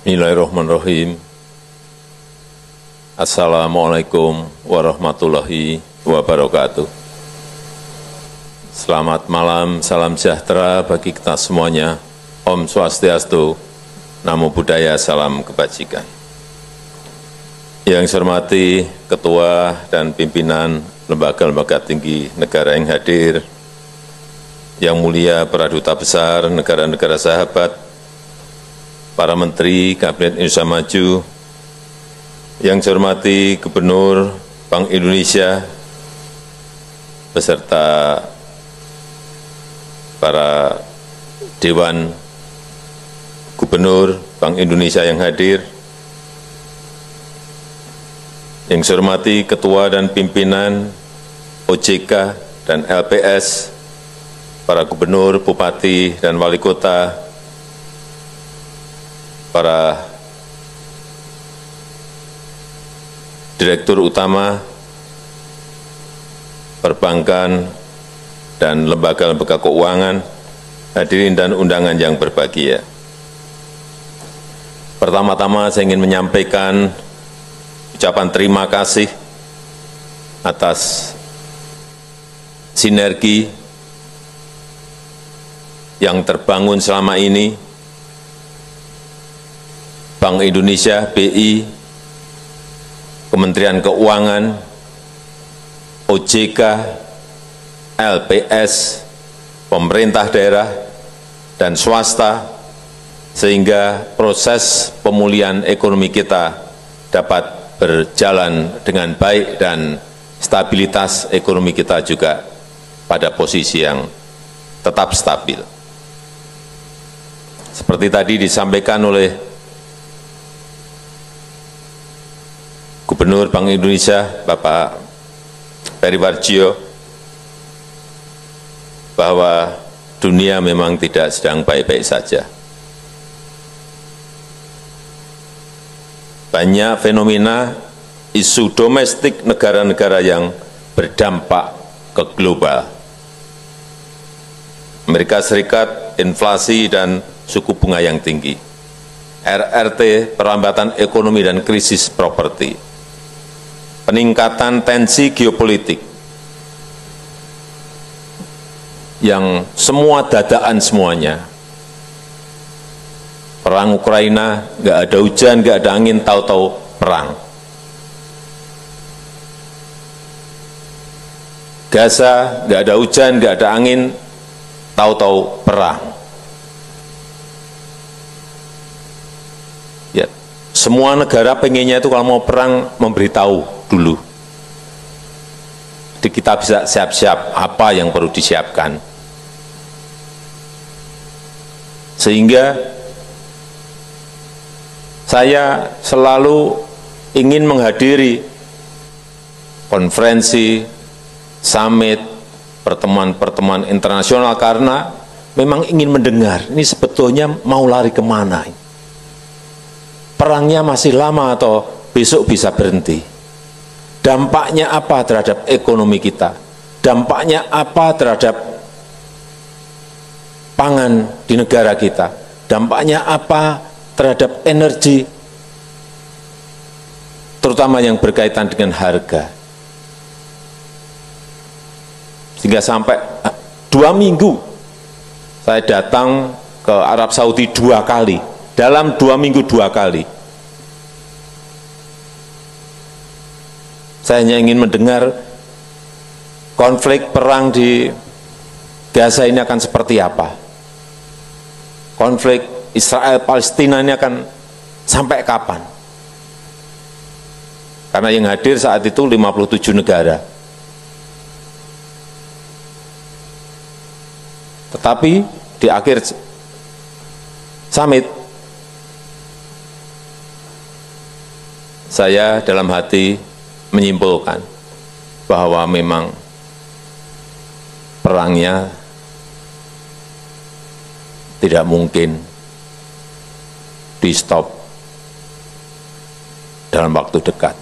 Bismillahirrahmanirrahim. Assalamualaikum warahmatullahi wabarakatuh. Selamat malam, salam sejahtera bagi kita semuanya. Om Swastiastu, Namo Buddhaya, salam kebajikan. Yang saya hormati Ketua dan Pimpinan Lembaga-Lembaga Tinggi Negara yang hadir, yang mulia para Duta Besar negara-negara sahabat, para Menteri Kabinet Indonesia Maju, yang saya hormati Gubernur Bank Indonesia, beserta para Dewan Gubernur Bank Indonesia yang hadir, yang saya hormati Ketua dan Pimpinan OJK dan LPS, para Gubernur, Bupati, dan Wali Kota, para Direktur Utama perbankan dan lembaga-lembaga keuangan, hadirin dan undangan yang berbahagia. Pertama-tama saya ingin menyampaikan ucapan terima kasih atas sinergi yang terbangun selama ini Bank Indonesia, BI, Kementerian Keuangan, OJK, LPS, pemerintah daerah, dan swasta, sehingga proses pemulihan ekonomi kita dapat berjalan dengan baik dan stabilitas ekonomi kita juga pada posisi yang tetap stabil. Seperti tadi disampaikan oleh Gubernur Bank Indonesia, Bapak Periwarjo, bahwa dunia memang tidak sedang baik-baik saja. Banyak fenomena isu domestik negara-negara yang berdampak ke global. Amerika Serikat, inflasi dan suku bunga yang tinggi. RRT, perlambatan ekonomi dan krisis properti. Peningkatan tensi geopolitik yang semua dadaan semuanya. Perang Ukraina, nggak ada hujan, nggak ada angin, tahu-tahu perang. Gaza, nggak ada hujan, nggak ada angin, tahu-tahu perang. Ya, semua negara pengennya itu kalau mau perang memberitahu dulu. Jadi kita bisa siap-siap apa yang perlu disiapkan. Sehingga saya selalu ingin menghadiri konferensi, summit, pertemuan-pertemuan internasional karena memang ingin mendengar ini sebetulnya mau lari kemana. Perangnya masih lama atau besok bisa berhenti. Dampaknya apa terhadap ekonomi kita? Dampaknya apa terhadap pangan di negara kita? Dampaknya apa terhadap energi, terutama yang berkaitan dengan harga? Sehingga sampai 2 minggu saya datang ke Arab Saudi 2 kali. Dalam 2 minggu 2 kali. Saya hanya ingin mendengar konflik perang di Gaza ini akan seperti apa. Konflik Israel-Palestina ini akan sampai kapan. Karena yang hadir saat itu 57 negara. Tetapi di akhir summit, saya dalam hati menyimpulkan bahwa memang perangnya tidak mungkin di-stop dalam waktu dekat.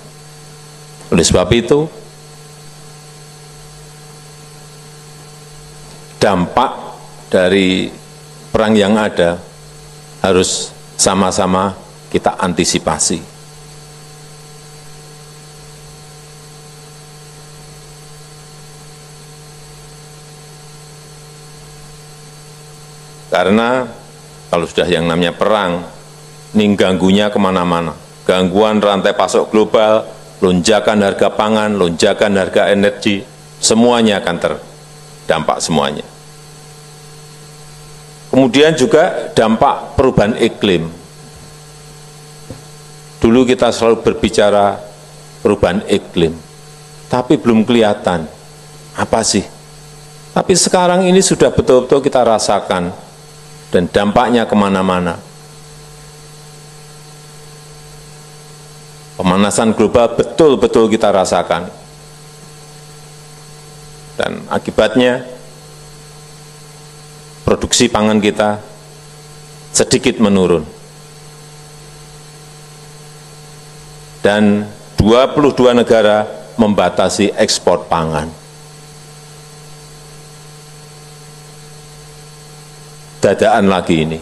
Oleh sebab itu, dampak dari perang yang ada harus sama-sama kita antisipasi. Karena kalau sudah yang namanya perang, ini ganggunya kemana-mana. Gangguan rantai pasok global, lonjakan harga pangan, lonjakan harga energi, semuanya akan terdampak semuanya. Kemudian juga dampak perubahan iklim. Dulu kita selalu berbicara perubahan iklim, tapi belum kelihatan apa sih. Tapi sekarang ini sudah betul-betul kita rasakan dan dampaknya kemana-mana. Pemanasan global betul-betul kita rasakan. Dan akibatnya produksi pangan kita sedikit menurun. Dan 22 negara membatasi ekspor pangan. Dadaan lagi ini.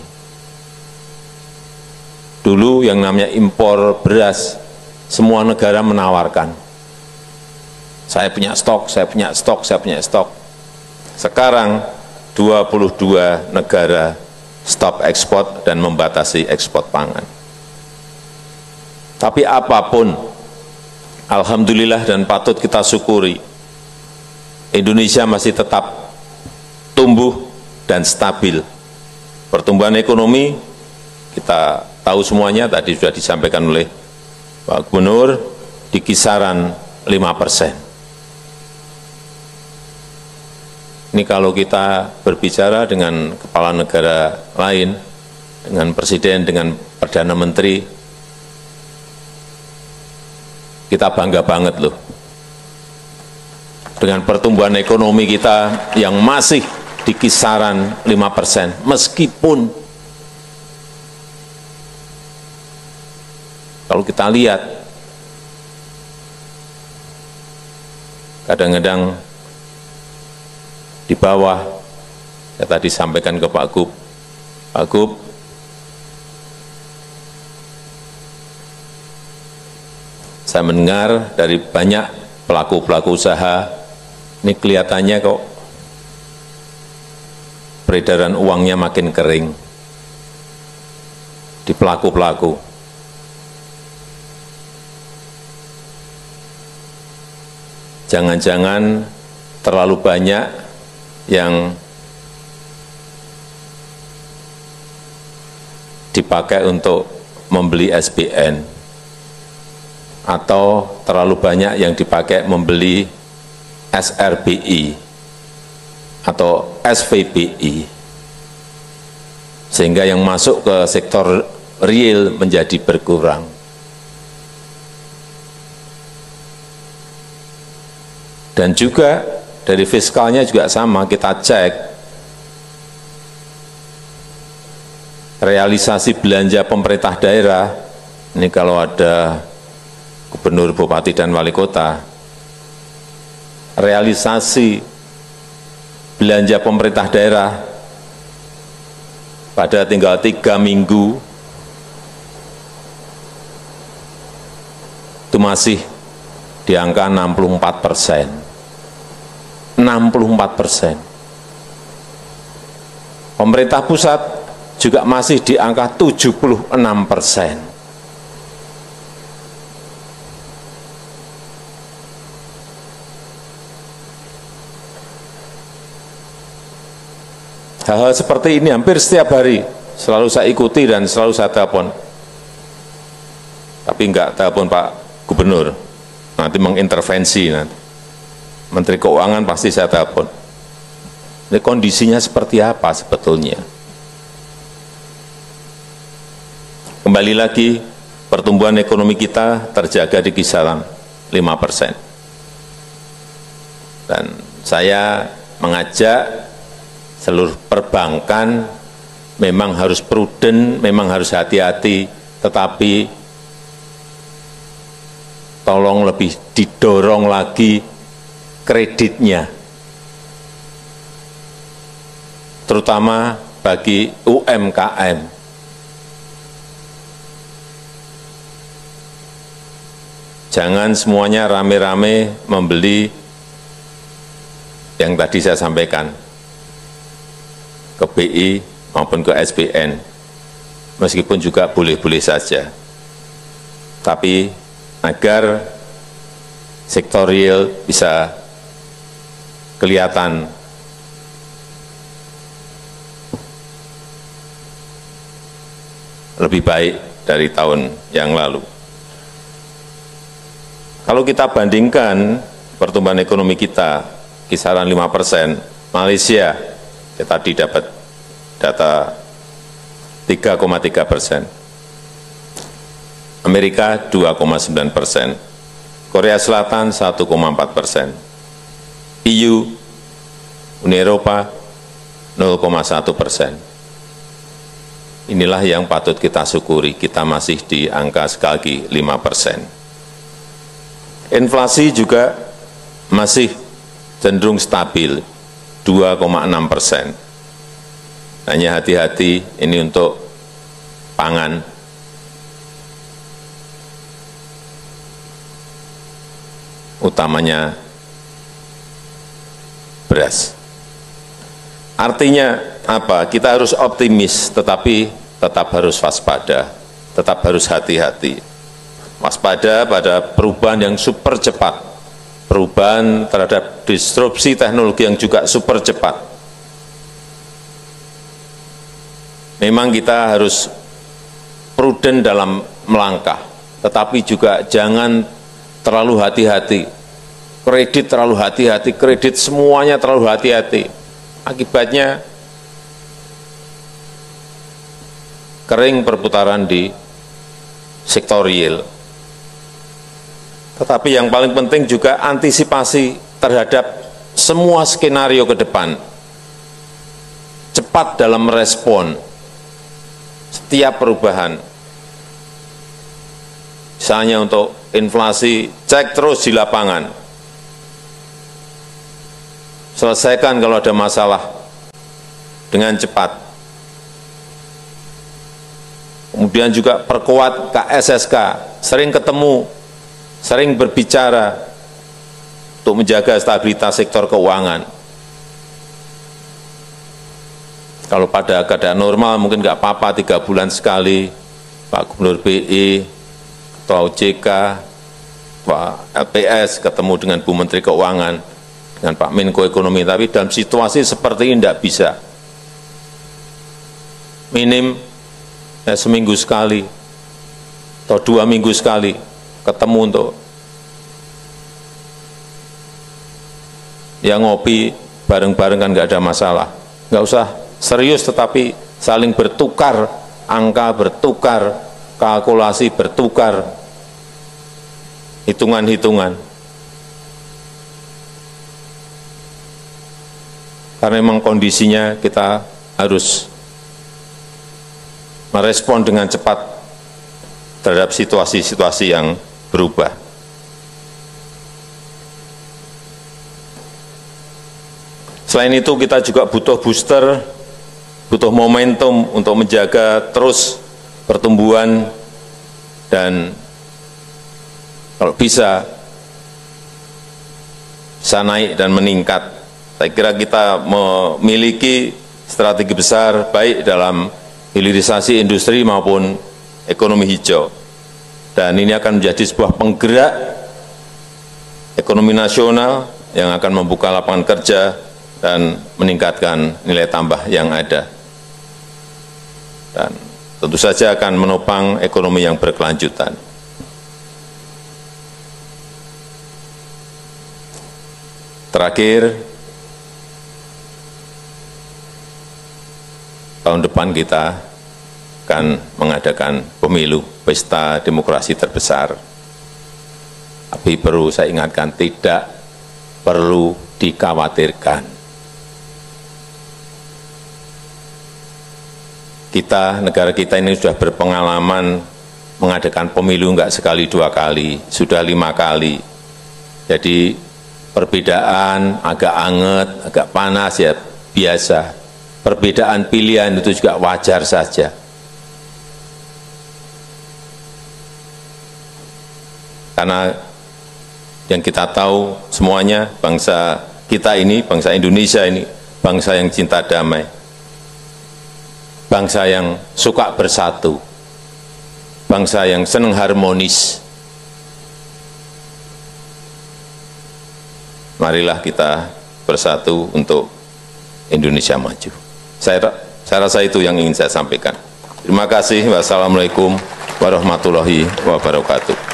Dulu yang namanya impor beras, semua negara menawarkan. Saya punya stok, saya punya stok, saya punya stok. Sekarang 22 negara stop ekspor dan membatasi ekspor pangan. Tapi apapun, alhamdulillah dan patut kita syukuri, Indonesia masih tetap tumbuh dan stabil. Pertumbuhan ekonomi, kita tahu semuanya, tadi sudah disampaikan oleh Pak Gubernur, di kisaran 5%. Ini kalau kita berbicara dengan kepala negara lain, dengan Presiden, dengan Perdana Menteri, kita bangga banget loh. Dengan pertumbuhan ekonomi kita yang masih di kisaran 5%, meskipun kalau kita lihat kadang-kadang di bawah, saya tadi sampaikan ke Pak Gub, saya mendengar dari banyak pelaku-pelaku usaha, ini kelihatannya kok peredaran uangnya makin kering di pelaku-pelaku. Jangan-jangan terlalu banyak yang dipakai untuk membeli SBN atau terlalu banyak yang dipakai membeli SRBI atau SVBI, sehingga yang masuk ke sektor real menjadi berkurang. Dan juga dari fiskalnya juga sama, kita cek realisasi belanja pemerintah daerah, ini kalau ada gubernur, bupati, dan wali kota, realisasi belanja pemerintah daerah pada tinggal 3 minggu itu masih di angka 64%. 64%. Pemerintah pusat juga masih di angka 76%. Hal-hal seperti ini hampir setiap hari selalu saya ikuti dan selalu saya telepon. Tapi enggak telepon Pak Gubernur, nanti mengintervensi nanti. Menteri Keuangan pasti saya telepon. Ini kondisinya seperti apa sebetulnya? Kembali lagi, pertumbuhan ekonomi kita terjaga di kisaran 5%. Dan saya mengajak seluruh perbankan memang harus prudent, memang harus hati-hati, tetapi tolong lebih didorong lagi kreditnya, terutama bagi UMKM. Jangan semuanya rame-rame membeli yang tadi saya sampaikan ke BI maupun ke SBN, meskipun juga boleh-boleh saja. Tapi agar sektor real bisa kelihatan lebih baik dari tahun yang lalu. Kalau kita bandingkan pertumbuhan ekonomi kita kisaran 5%, Malaysia kita tadi dapat data 3,3%, Amerika 2,9%, Korea Selatan 1,4%, EU, Uni Eropa 0,1%. Inilah yang patut kita syukuri, kita masih di angka sekali lagi 5%. Inflasi juga masih cenderung stabil, 2,6%. Hanya hati-hati ini untuk pangan. Utamanya beras. Artinya apa? Kita harus optimis, tetapi tetap harus waspada, tetap harus hati-hati. Waspada pada perubahan yang super cepat, perubahan terhadap disrupsi teknologi yang juga super cepat. Memang kita harus prudent dalam melangkah, tetapi juga jangan terlalu hati-hati. Kredit terlalu hati-hati, kredit semuanya terlalu hati-hati. Akibatnya kering perputaran di sektor real. Tetapi yang paling penting juga antisipasi terhadap semua skenario ke depan. Cepat dalam merespon setiap perubahan. Misalnya untuk inflasi, cek terus di lapangan. Selesaikan kalau ada masalah dengan cepat. Kemudian juga perkuat KSSK, sering ketemu, sering berbicara untuk menjaga stabilitas sektor keuangan. Kalau pada keadaan normal mungkin nggak apa-apa 3 bulan sekali, Pak Gubernur BI, Ketua OJK, Pak LPS ketemu dengan Bu Menteri Keuangan, dengan Pak Menko Ekonomi, tapi dalam situasi seperti ini tidak bisa. Minim seminggu sekali atau 2 minggu sekali ketemu untuk ya ngopi bareng-bareng, kan nggak ada masalah. Nggak usah serius, tetapi saling bertukar angka, bertukar kalkulasi, bertukar hitungan-hitungan. Karena memang kondisinya kita harus merespon dengan cepat terhadap situasi-situasi yang berubah. Selain itu kita juga butuh booster, butuh momentum untuk menjaga terus pertumbuhan dan kalau bisa naik dan meningkat. Saya kira kita memiliki strategi besar baik dalam hilirisasi industri maupun ekonomi hijau. Dan ini akan menjadi sebuah penggerak ekonomi nasional yang akan membuka lapangan kerja dan meningkatkan nilai tambah yang ada. Dan tentu saja akan menopang ekonomi yang berkelanjutan. Terakhir, tahun depan kita akan mengadakan pemilu, pesta demokrasi terbesar. Tapi perlu saya ingatkan, tidak perlu dikhawatirkan. Kita, negara kita ini sudah berpengalaman mengadakan pemilu enggak sekali 2 kali, sudah 5 kali. Jadi perbedaan agak anget, agak panas ya biasa. Perbedaan pilihan itu juga wajar saja. Karena yang kita tahu semuanya, bangsa kita ini, bangsa Indonesia ini, bangsa yang cinta damai, bangsa yang suka bersatu, bangsa yang senang harmonis. Marilah kita bersatu untuk Indonesia maju. Saya rasa itu yang ingin saya sampaikan. Terima kasih. Wassalamualaikum warahmatullahi wabarakatuh.